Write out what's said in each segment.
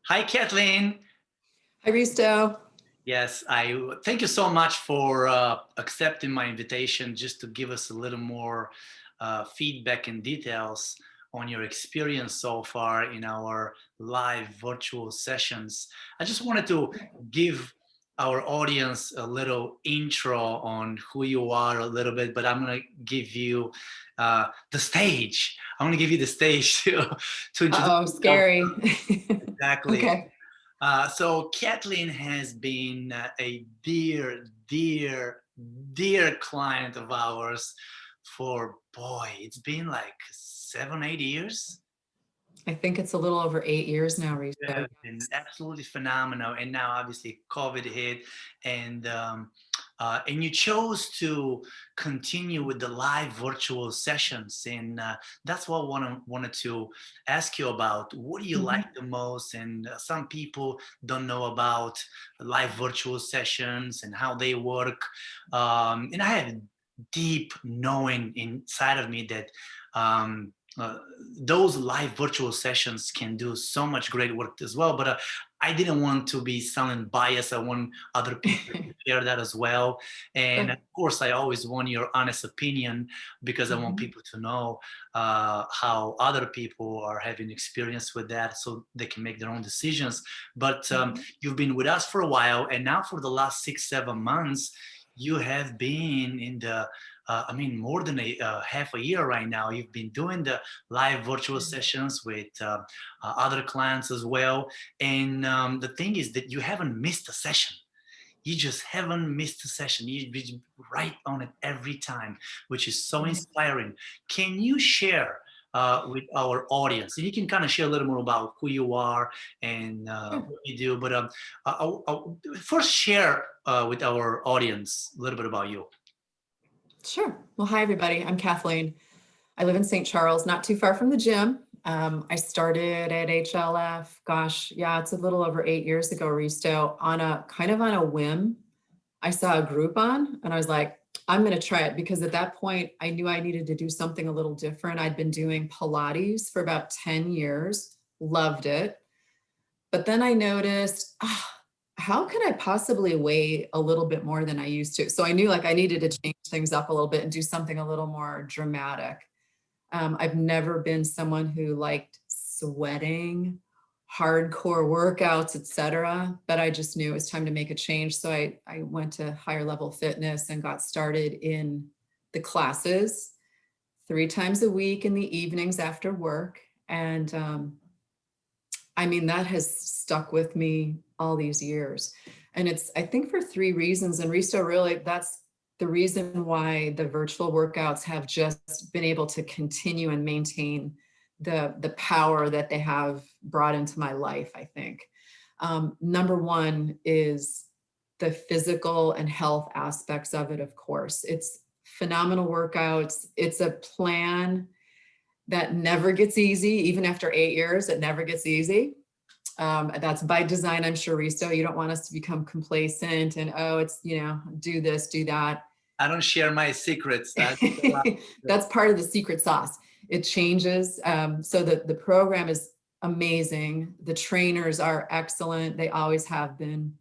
Hi, Kathleen. Hi, Risto. Yes, I thank you so much for accepting my invitation just to give us a little more feedback and details on your experience so far in our live virtual sessions. I just wanted to give our audience a little intro on who you are a little bit, but I'm going to give you the stage. I'm going to give you the stage to introduce Uh-oh, yourself. scary. Exactly. Okay. So Kathleen has been a dear client of ours for, boy, it's been like 7, 8 years. I think it's a little over 8 years now, Yeah, Risto. been absolutely phenomenal. And now obviously COVID hit, and and you chose to continue with the live virtual sessions, and that's what wanted to ask you about. What do you Mhm. like the most? And some people don't know about live virtual sessions and how they work. And I have deep knowing inside of me that. Those live virtual sessions can do so much great work as well. But I didn't want to be sounding biased. I want other people to share that as well. And of Sure. course, I always want your honest opinion because I want Mhm. people to know how other people are having experience with that so they can make their own decisions. But Mhm. you've been with us for a while, and now for the last 6, 7 months, you have been in the I mean, more than a half a year right now. You've been doing the live virtual sessions with other clients as well. And the thing is that you haven't missed a session. You just haven't missed a session. You've been right on it every time, which is so Mhm. inspiring. Can you share with our audience? And you can kind of share a little more about who you are and Sure. what you do. But first, share with our audience a little bit about you. Sure. Well, hi, everybody. I'm Kathleen. I live in St. Charles, not too far from the gym. I started at HLF, gosh, yeah, it's a little over 8 years ago, Risto, on a kind of on a whim. I saw a Groupon and I was like, I'm going to try it because at that point I knew I needed to do something a little different. I'd been doing Pilates for about 10 years, loved it. But then I noticed, how can I possibly weigh a little bit more than I used to? So I knew like I needed to change things up a little bit and do something a little more dramatic. I've never been someone who liked sweating, hardcore workouts, etc. But I just knew it was time to make a change. So I went to higher level fitness and got started in the classes 3 times a week in the evenings after work. And I mean, that has stuck with me all these years. And it's, I think, for 3 reasons. And Risto, really, that's the reason why the virtual workouts have just been able to continue and maintain the power that they have brought into my life, I think. Number one is the physical and health aspects of it, of course. It's phenomenal workouts. It's a plan that never gets easy. Even after 8 years, it never gets easy. That's by design, I'm sure, Risto. You don't want us to become complacent and, oh, it's, do this, do that. I don't share my secrets. That's part of the secret sauce. It changes. So the program is amazing. The trainers are excellent. They always have been.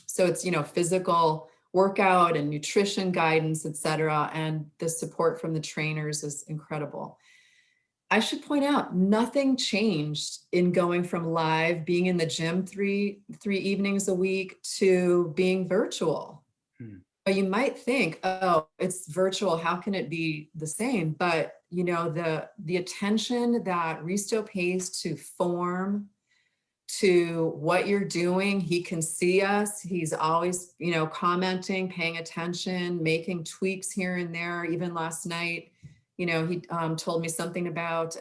So it's, physical workout and nutrition guidance, et cetera. And the support from the trainers is incredible. I should point out, nothing changed in going from live, being in the gym three evenings a week, to being virtual. Hmm. But you might think, oh, it's virtual, how can it be the same? But the attention that Risto pays to form, to what you're doing, he can see us. He's always, commenting, paying attention, making tweaks here and there. Even last night, he told me something about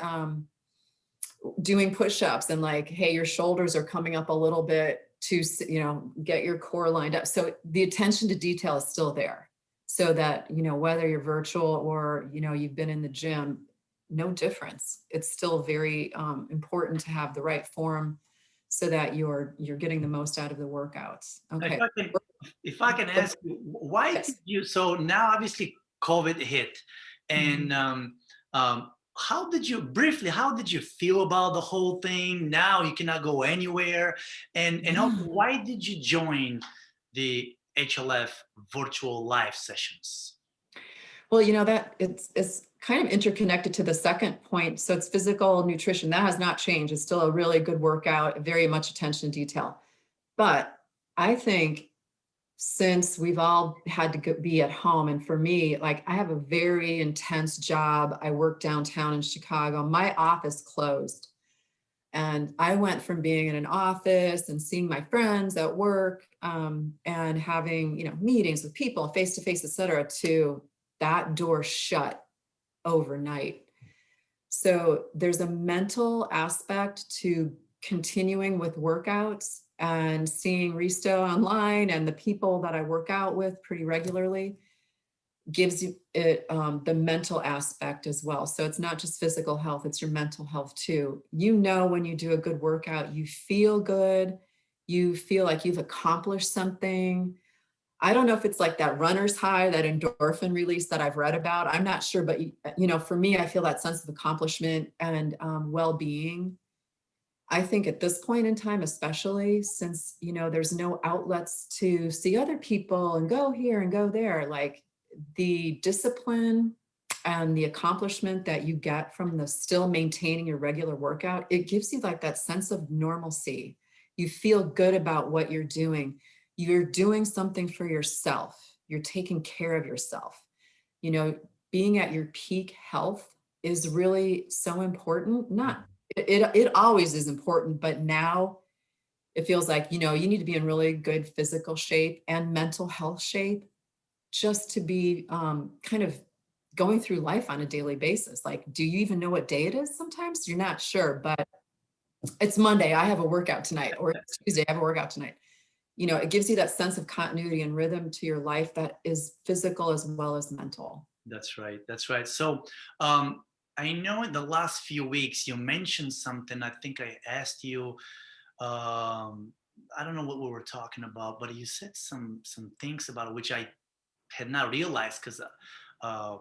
doing push-ups and like, hey, your shoulders are coming up a little bit to, get your core lined up. So the attention to detail is still there, so that, whether you're virtual or, you've been in the gym, no difference. It's still very important to have the right form so that you're getting the most out of the workouts. If Okay. I can, if I can ask you, why did Yes. you? So now, obviously, COVID hit, and Mhm. how did you feel about the whole thing? Now you cannot go anywhere. And also, Yeah. why did you join the HLF virtual live sessions? Well, that it's kind of interconnected to the second point. So it's physical nutrition. That has not changed. It's still a really good workout, very much attention to detail. But I think since we've all had to be at home, and for me, like I have a very intense job. I work downtown in Chicago. My office closed. And I went from being in an office and seeing my friends at work, and having, meetings with people face to face, et cetera, to that door shut overnight. So there's a mental aspect to continuing with workouts and seeing Risto online and the people that I work out with pretty regularly gives you it the mental aspect as well. So it's not just physical health, it's your mental health too. When you do a good workout, you feel good, you feel like you've accomplished something. I don't know if it's like that runner's high, that endorphin release that I've read about. I'm not sure, but for me, I feel that sense of accomplishment and well-being. I think at this point in time, especially since, there's no outlets to see other people and go here and go there, like the discipline and the accomplishment that you get from the still maintaining your regular workout, it gives you like that sense of normalcy. You feel good about what you're doing. You're doing something for yourself. You're taking care of yourself. Being at your peak health is really so important. Not it always is important, but now it feels like, you need to be in really good physical shape and mental health shape just to be kind of going through life on a daily basis. Like, do you even know what day it is? Sometimes you're not sure, but it's Monday, I have a workout tonight, or it's Tuesday, I have a workout tonight. It gives you that sense of continuity and rhythm to your life that is physical as well as mental. That's right. That's right. So I know in the last few weeks you mentioned something. I think I asked you. I don't know what we were talking about, but you said some things about it which I had not realized because uh,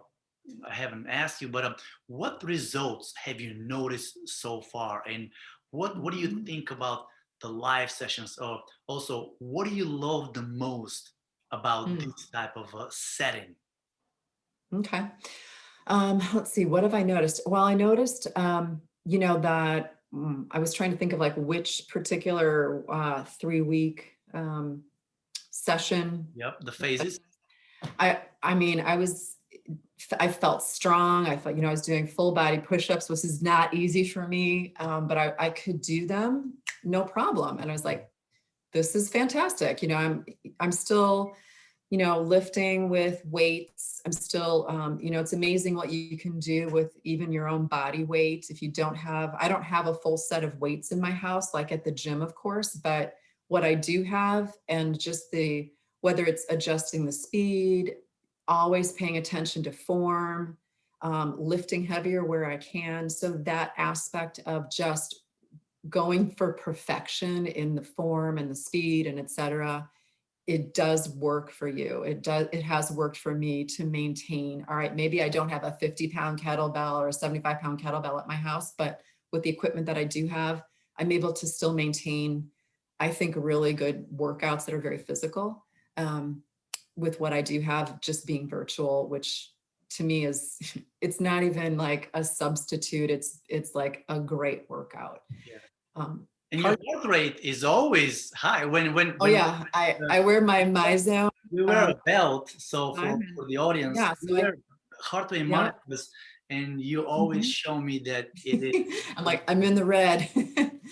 I haven't asked you. But what results have you noticed so far, and what do you think about the live sessions? Or also, what do you love the most about Mm, this type of setting? okay. Let's see, what have I noticed? Well, I noticed, that I was trying to think of like which particular 3 week session. Yep, the phases. I mean, I felt strong. I felt, I was doing full body push-ups, which is not easy for me, but I could do them no problem. And I was like, this is fantastic. I'm still, lifting with weights. I'm still, it's amazing what you can do with even your own body weight. If you I don't have a full set of weights in my house, like at the gym, of course, but what I do have, and just whether it's adjusting the speed, always paying attention to form, lifting heavier where I can. So that aspect of just going for perfection in the form and the speed and et cetera, it does work for you. It has worked for me to maintain. All right, maybe I don't have a 50-pound kettlebell or a 75-pound kettlebell at my house, but with the equipment that I do have, I'm able to still maintain, I think, really good workouts that are very physical, with what I do have just being virtual, which to me is, it's not even like a substitute. It's like a great workout. Yeah. Um, And your part heart rate is always high Oh yeah, I wear my MyZone. we wear Um, a belt. So I'm for the audience, yeah, we so wear heart rate yeah. monitors, and you always Mhm. show me that it is. I'm like, I'm in the red.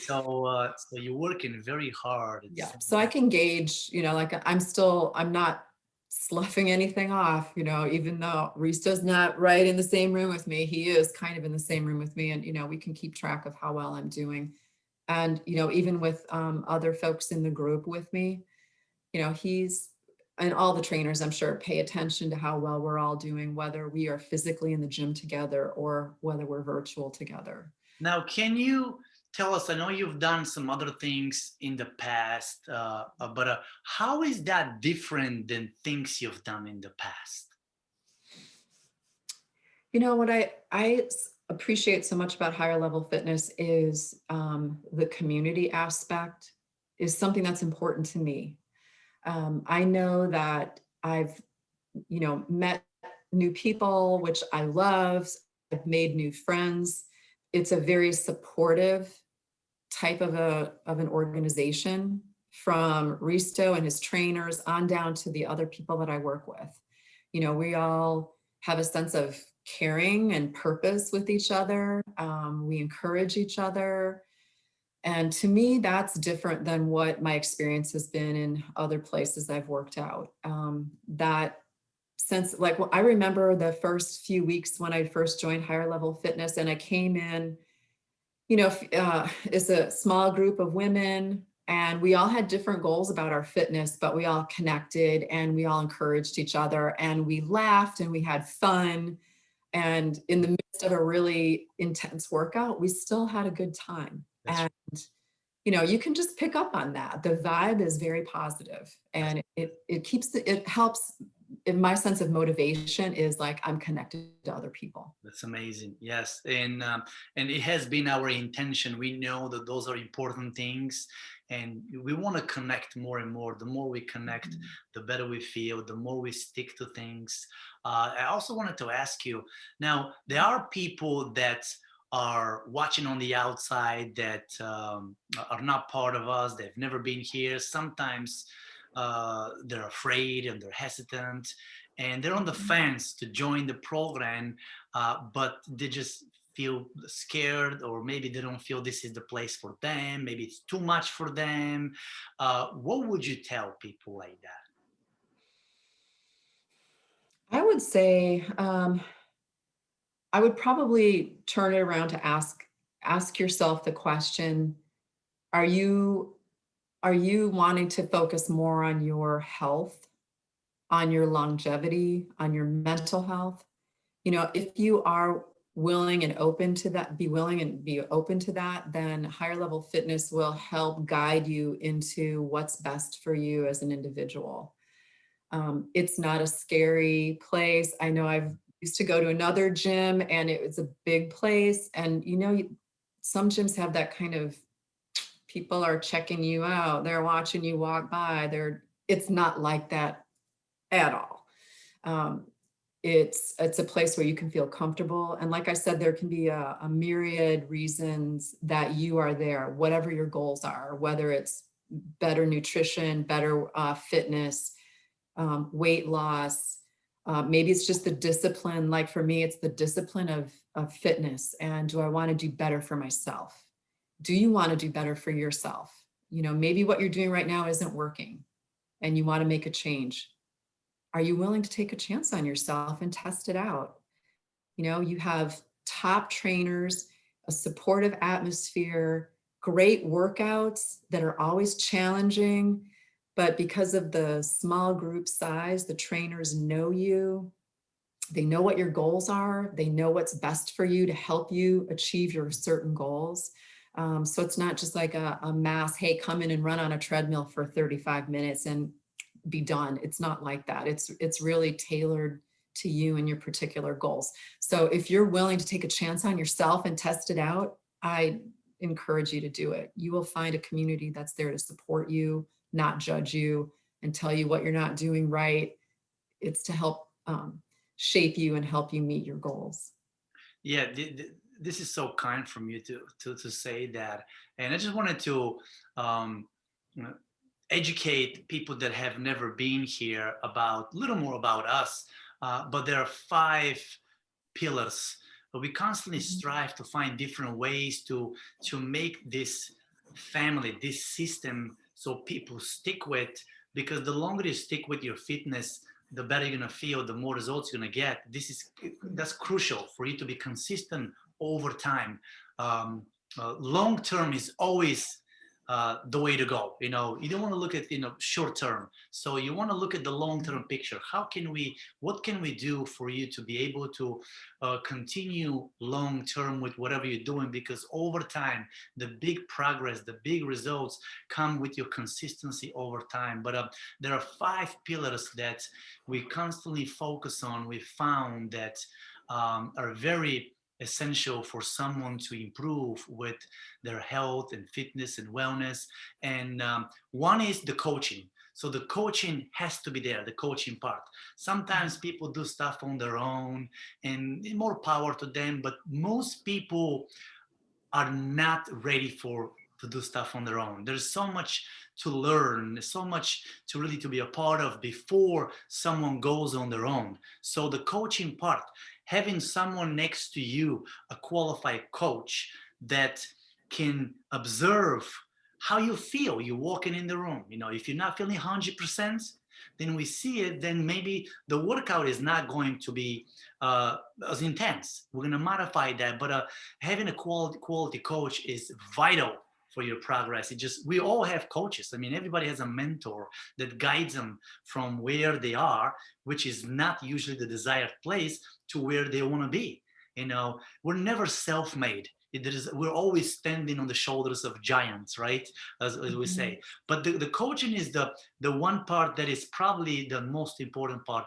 So you're working very hard. It Yeah, seems so I like. can gauge, like I'm not sloughing anything off, even though Risto's not right in the same room with me, he is kind of in the same room with me, and, we can keep track of how well I'm doing. And, even with other folks in the group with me, he's, and all the trainers, I'm sure, pay attention to how well we're all doing, whether we are physically in the gym together or whether we're virtual together. Now, can you tell us? I know you've done some other things in the past, but how is that different than things you've done in the past? What appreciate so much about higher level fitness is the community aspect is something that's important to me. I know that I've, met new people, which I love. I've made new friends. It's a very supportive type of an organization from Risto and his trainers on down to the other people that I work with. We all have a sense of caring and purpose with each other. We encourage each other. And to me, that's different than what my experience has been in other places I've worked out. That sense, like I remember the first few weeks when I first joined higher level fitness and I came in, it's a small group of women and we all had different goals about our fitness, but we all connected and we all encouraged each other and we laughed and we had fun. And in the midst of a really intense workout, we still had a good time. That's You can just pick up on that. The vibe is very positive that's and it helps. In my sense of motivation is like I'm connected to other people. That's amazing. Yes, and it has been our intention. We know that those are important things, and we want to connect more and more. The more we connect, the better we feel. The more we stick to things. I also wanted to ask you. Now, there are people that are watching on the outside that are not part of us. They've never been here. Sometimes they're afraid and they're hesitant and they're on the fence to join the program, but they just feel scared, or maybe they don't feel this is the place for them. Maybe it's too much for them. What would you tell people like that? I would say I would probably turn it around to ask yourself the question, are you are you wanting to focus more on your health, on your longevity, on your mental health? If you are willing and open to that, be willing and be open to that, then higher level fitness will help guide you into what's best for you as an individual. It's not a scary place. I know I've used to go to another gym and it was a big place. And some gyms have that kind of people are checking you out, they're watching you walk by. It's not like that at all. Um, it's a place where you can feel comfortable. And like I said, there can be a myriad reasons that you are there, whatever your goals are, whether it's better nutrition, better fitness, weight loss. Maybe it's just the discipline. Like for me, it's the discipline of fitness. And do I want to do better for myself? Do you want to do better for yourself? Maybe what you're doing right now isn't working and you want to make a change. Are you willing to take a chance on yourself and test it out? You have top trainers, a supportive atmosphere, great workouts that are always challenging. But because of the small group size, the trainers know you. They know what your goals are. They know what's best for you to help you achieve your certain goals. So it's not just like a mass, hey, come in and run on a treadmill for 35 minutes and be done. It's not like that. It's really tailored to you and your particular goals. So if you're willing to take a chance on yourself and test it out, I encourage you to do it. You will find a community that's there to support you, not judge you, and tell you what you're not doing right. It's to help shape you and help you meet your goals. Yeah, this is so kind from you to say that, and I just wanted to um, you know, educate people that have never been here about a little more about us. But there are 5 pillars. We constantly strive to find different ways to make this family, this system, so people stick with. Because the longer you stick with your fitness, the better you're gonna feel, the more results you're gonna get. That's crucial for you to be consistent over time. Long term is always the way to go. You don't want to look at short term. So you want to look at the long term picture. What can we do for you to be able to continue long term with whatever you're doing? Because over time, the big progress, the big results come with your consistency over time. But there are 5 pillars that we constantly focus on. We found that are very essential for someone to improve with their health and fitness and wellness. And one is the coaching. So the coaching has to be there, the coaching part. Sometimes people do stuff on their own, and more power to them, but most people are not ready for to do stuff on their own. There's so much to learn, so much to really to be a part of before someone goes on their own. So the coaching part, having someone next to you, a qualified coach that can observe how you feel. You're walking in the room. If you're not feeling 100%, then we see it, then maybe the workout is not going to be as intense. We're going to modify that. But having a quality coach is vital for your progress. We all have coaches. I mean, everybody has a mentor that guides them from where they are, which is not usually the desired place, to where they want to be. We're never self-made. We're always standing on the shoulders of giants, right? As we say. But the coaching is the one part that is probably the most important part.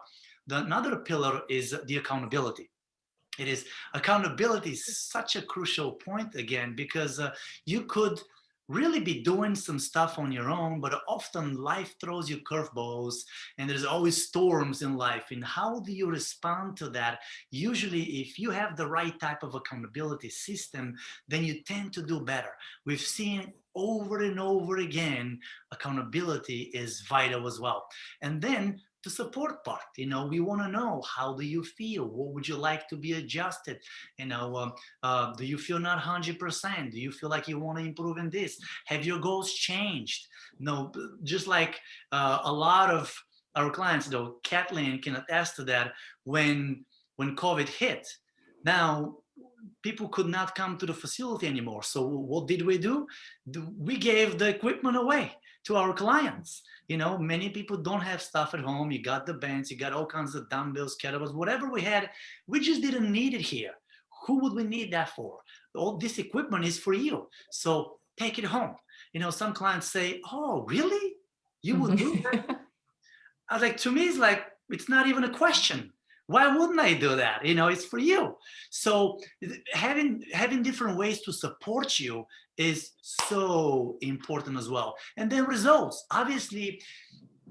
Another pillar is the accountability. Accountability is such a crucial point again, because you could really be doing some stuff on your own, but often life throws you curveballs, and there's always storms in life. And how do you respond to that? Usually, if you have the right type of accountability system, then you tend to do better. We've seen over and over again, accountability is vital as well. And then the support part, we want to know, how do you feel? What would you like to be adjusted? Do you feel not 100%? Do you feel like you want to improve in this? Have your goals changed? No, just like a lot of our clients, Kathleen can attest to that. When COVID hit, now people could not come to the facility anymore. So what did we do? We gave the equipment away to our clients. Many people don't have stuff at home. You got the bands, you got all kinds of dumbbells, kettlebells, whatever we had, we just didn't need it here. Who would we need that for? All this equipment is for you. So take it home. Some clients say, oh, really? You would do that? I was like, to me, it's not even a question. Why wouldn't I do that? It's for you. So having different ways to support you is so important as well. And then results. Obviously,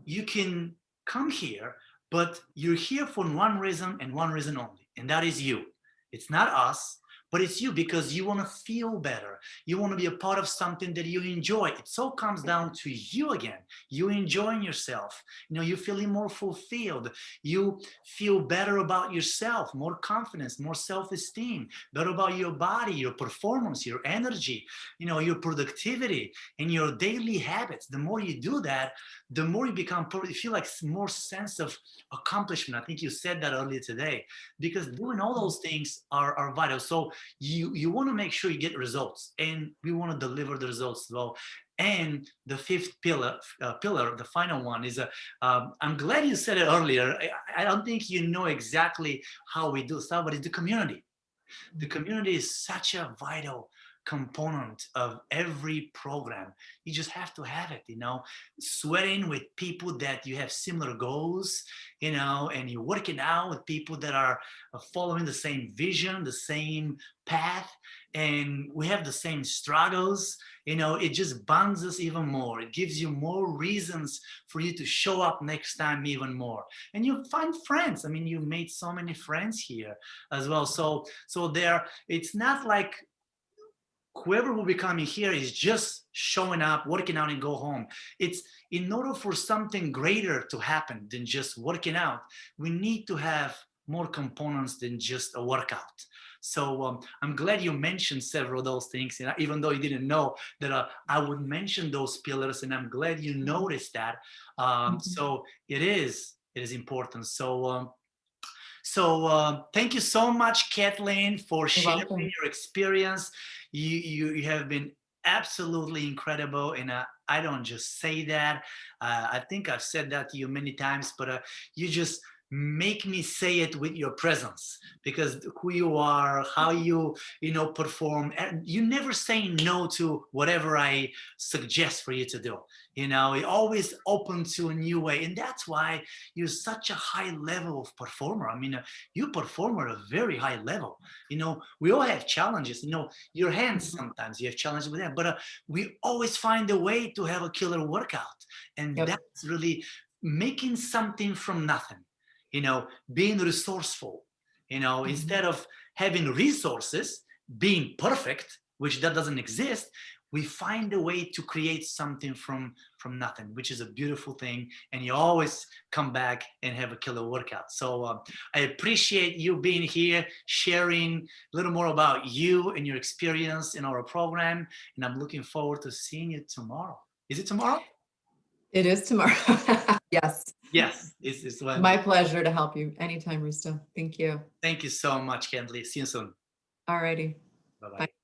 you can come here, but you're here for one reason and one reason only, and that is you. It's not us, but it's you, because you want to feel better. You want to be a part of something that you enjoy. It all comes down to you again. You enjoying yourself. You're feeling more fulfilled. You feel better about yourself, more confidence, more self-esteem, better about your body, your performance, your energy, your productivity, and your daily habits. The more you do that, the more you feel like more sense of accomplishment. I think you said that earlier today, because doing all those things are vital. So you want to make sure you get results, and we want to deliver the results as well. And the fifth pillar, the final one, is I'm glad you said it earlier. I don't think you know exactly how we do stuff, but it's the community. The community is such a vital component of every program. You just have to have it, sweating with people that you have similar goals, and you're working out with people that are following the same vision, the same path, and we have the same struggles. It just bonds us even more. It gives you more reasons for you to show up next time even more. And you find friends. I mean, you made so many friends here as well. So it's not like whoever will be coming here is just showing up, working out, and go home. It's in order for something greater to happen than just working out, we need to have more components than just a workout. So I'm glad you mentioned several of those things, even though you didn't know that I would mention those pillars, and I'm glad you noticed that. So it is important. So thank you so much, Kathleen, for sharing your experience. You have been absolutely incredible, and I don't just say that. I think I've said that to you many times, but you just make me say it with your presence, because who you are, how you perform, and you never say no to whatever I suggest for you to do. You're always open to a new way, and that's why you're such a high level of performer. I mean, you perform at a very high level. We all have challenges. Your hands, Mhm. sometimes you have challenges with them, but we always find a way to have a killer workout, and Yep. that's really making something from nothing. Being resourceful. Mhm. Instead of having resources, being perfect, which that doesn't exist, we find a way to create something from nothing, which is a beautiful thing. And you always come back and have a killer workout. So I appreciate you being here, sharing a little more about you and your experience in our program. And I'm looking forward to seeing you tomorrow. Is it tomorrow? It is tomorrow. Yes. Yes, it's My Wednesday. pleasure to help you anytime, Risto. Thank you. Thank you so much, Kenley. See you soon. Alrighty. Bye Bye. bye.